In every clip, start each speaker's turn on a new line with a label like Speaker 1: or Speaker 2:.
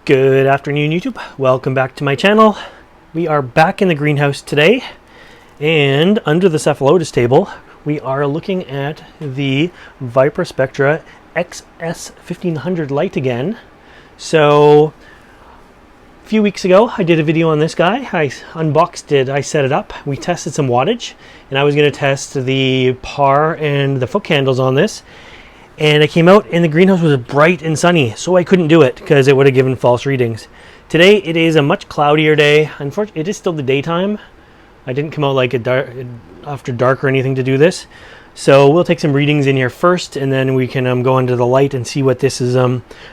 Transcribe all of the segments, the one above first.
Speaker 1: Good afternoon, YouTube. Welcome back to my channel. We are back in the greenhouse today, and under the Cephalotus table, we are looking at the ViparSpectra XS1500 light again. So, a few weeks ago, I did a video on this guy. I unboxed it, I set it up, we tested some wattage, and I was going to test the par and the foot candles on this. And I came out and the greenhouse was bright and sunny, so I couldn't do it because it would have given false readings. Today it is a much cloudier day. Unfortunately, it is still the daytime. I didn't come out like after dark or anything to do this. So we'll take some readings in here first, and then we can go under the light and see what this is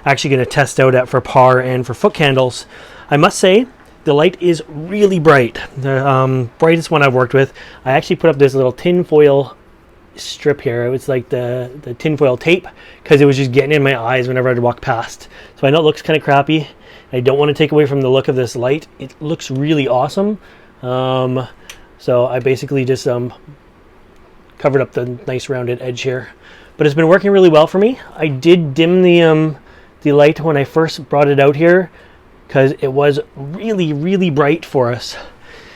Speaker 1: actually going to test out at for par and for foot candles. I must say, the light is really bright. The brightest one I've worked with. I actually put up this little tin foil strip here. It was like the tinfoil tape because it was just getting in my eyes whenever I'd walk past. So I know it looks kind of crappy. I don't want to take away from the look of this light. It looks really awesome. So I basically just covered up the nice rounded edge here. But it's been working really well for me. I did dim the light when I first brought it out here because it was really bright for us.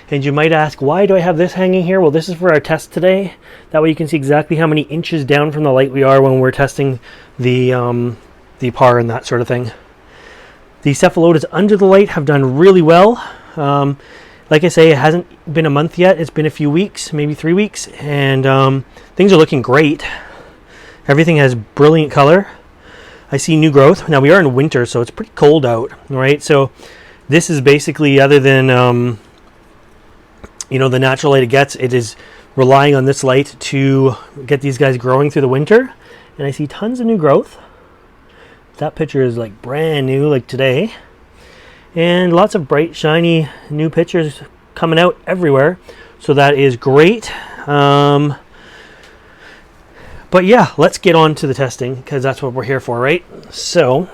Speaker 1: And you might ask, why do I have this hanging here? Well, this is for our test today. That way you can see exactly how many inches down from the light we are when we're testing the par and that sort of thing. The Cephalotus under the light have done really well. Like I say, it hasn't been a month yet. It's been a few weeks, maybe 3 weeks. And things are looking great. Everything has brilliant color. I see new growth. Now, we are in winter, so it's pretty cold out, right? So this is basically, other than the natural light it gets, it is relying on this light to get these guys growing through the winter. And I see tons of new growth. That picture is like brand new, like today. And lots of bright, shiny new pictures coming out everywhere. So that is great. But yeah, let's get on to the testing because that's what we're here for, right? So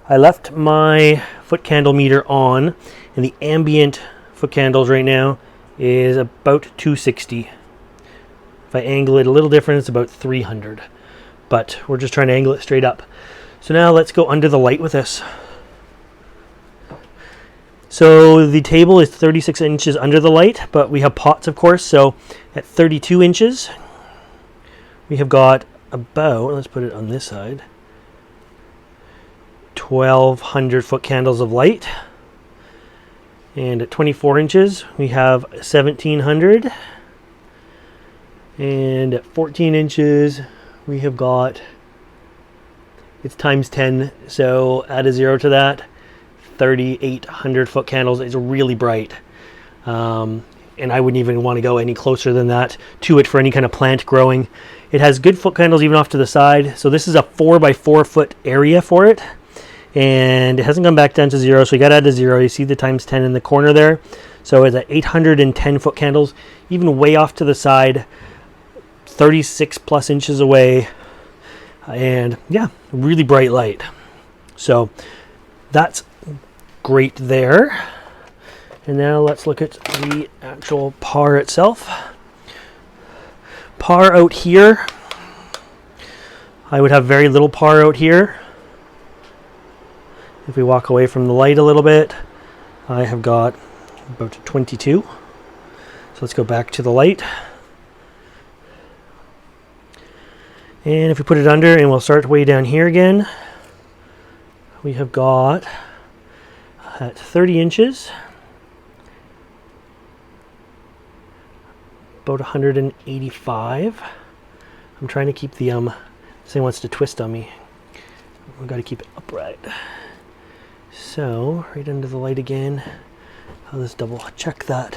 Speaker 1: I left my foot candle meter on, and the ambient foot candles right now is about 260. If I angle it a little different, it's about 300. But we're just trying to angle it straight up. So now let's go under the light with this. So the table is 36 inches under the light, but we have pots, of course. So at 32 inches, we have got about, let's put it on this side, 1,200 foot candles of light. And at 24 inches, we have 1,700. And at 14 inches, we have got, it's times 10, so add a 0 to that, 3,800 foot candles. It's really bright. And I wouldn't even want to go any closer than that to it for any kind of plant growing. It has good foot candles even off to the side. So this is a 4 by 4 foot area for it. And it hasn't gone back down to 0, so you got to add a 0. You see the times 10 in the corner there. So it's at 810 foot candles, even way off to the side, 36 plus inches away. And yeah, really bright light. So that's great there. And now let's look at the actual par itself. Par out here, I would have very little par out here. If we walk away from the light a little bit, I have got about 22. So let's go back to the light. And if we put it under, and we'll start way down here again, we have got at 30 inches, about 185. I'm trying to keep the, this thing wants to twist on me. We've got to keep it upright. So, right under the light again, I'll just double check that.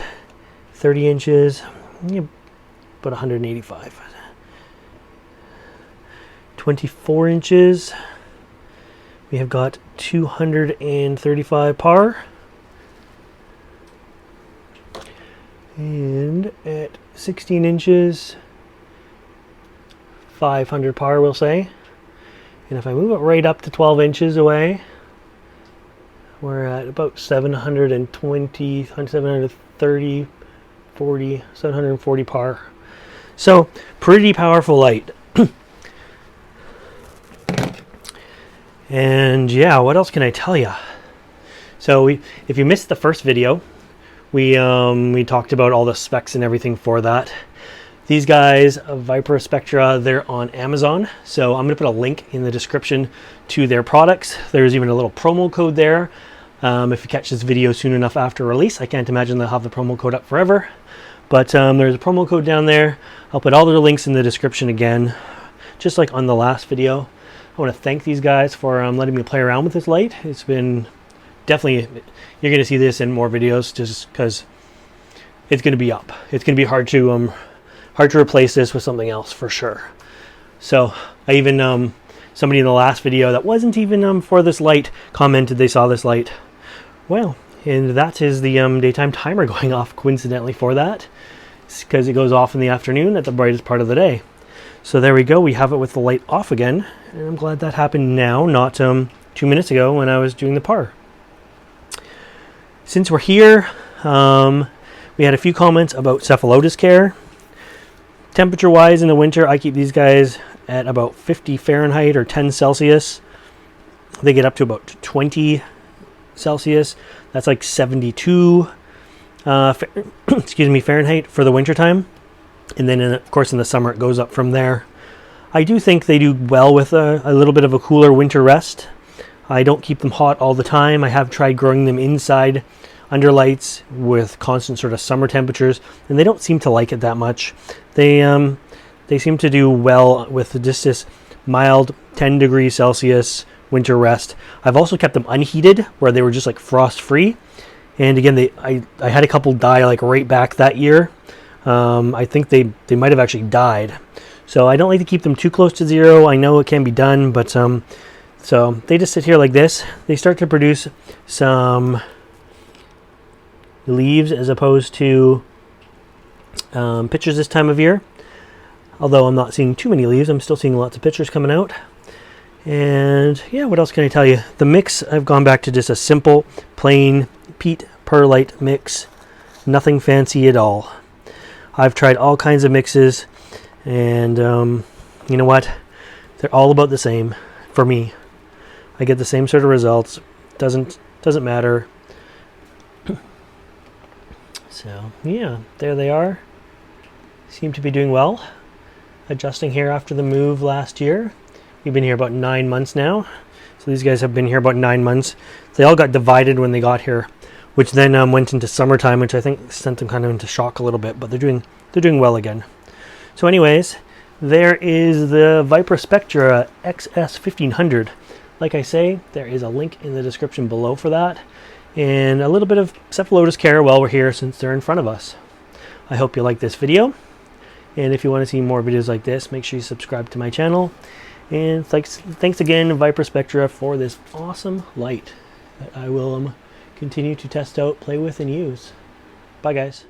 Speaker 1: 30 inches, about 185. 24 inches, we have got 235 par. And at 16 inches, 500 par, we'll say. And if I move it right up to 12 inches away, we're at about 720, 730, 40, 740 par. So pretty powerful light. And yeah, what else can I tell you? So if you missed the first video, we talked about all the specs and everything for that. These guys, ViparSpectra, they're on Amazon. So I'm going to put a link in the description to their products. There's even a little promo code there. If you catch this video soon enough after release, I can't imagine they'll have the promo code up forever. But there's a promo code down there. I'll put all their links in the description again, just like on the last video. I want to thank these guys for letting me play around with this light. It's been definitely, you're going to see this in more videos just because it's going to be up. It's going to be hard to replace this with something else for sure. So I even, somebody in the last video that wasn't even for this light commented they saw this light. Well, and that is the daytime timer going off coincidentally for that. It's because it goes off in the afternoon at the brightest part of the day. So there we go, we have it with the light off again. And I'm glad that happened now, not 2 minutes ago when I was doing the par. Since we're here, we had a few comments about Cephalotus care. Temperature wise in the winter, I keep these guys at about 50 Fahrenheit or 10 Celsius. They get up to about 20 Celsius. That's like 72 excuse me, Fahrenheit for the winter time. And then of course in the summer it goes up from there. I do think they do well with a little bit of a cooler winter rest. I don't keep them hot all the time. I have tried growing them inside under lights with constant sort of summer temperatures, and they don't seem to like it that much. They seem to do well with just this mild 10 degrees Celsius winter rest. I've also kept them unheated where they were just like frost free. And again, I had a couple die like right back that year. I think they might have actually died. So I don't like to keep them too close to zero. I know it can be done, but so they just sit here like this. They start to produce some leaves as opposed to pictures this time of year. Although I'm not seeing too many leaves, I'm still seeing lots of pictures coming out. And yeah, what else can I tell you? The mix, I've gone back to just a simple, plain peat perlite mix. Nothing fancy at all. I've tried all kinds of mixes, and you know what? They're all about the same for me. I get the same sort of results. Doesn't matter. So yeah, there they are. Seem to be doing well. Adjusting here after the move last year. We've been here about 9 months now. So these guys have been here about 9 months. They all got divided when they got here, which then went into summertime, which I think sent them kind of into shock a little bit, but they're doing well again. So anyways, there is the ViparSpectra XS1500. Like I say, there is a link in the description below for that. And a little bit of Cephalotus care while we're here since they're in front of us. I hope you like this video. And if you want to see more videos like this, make sure you subscribe to my channel. And thanks again, ViparSpectra, for this awesome light that I will continue to test out, play with, and use. Bye, guys.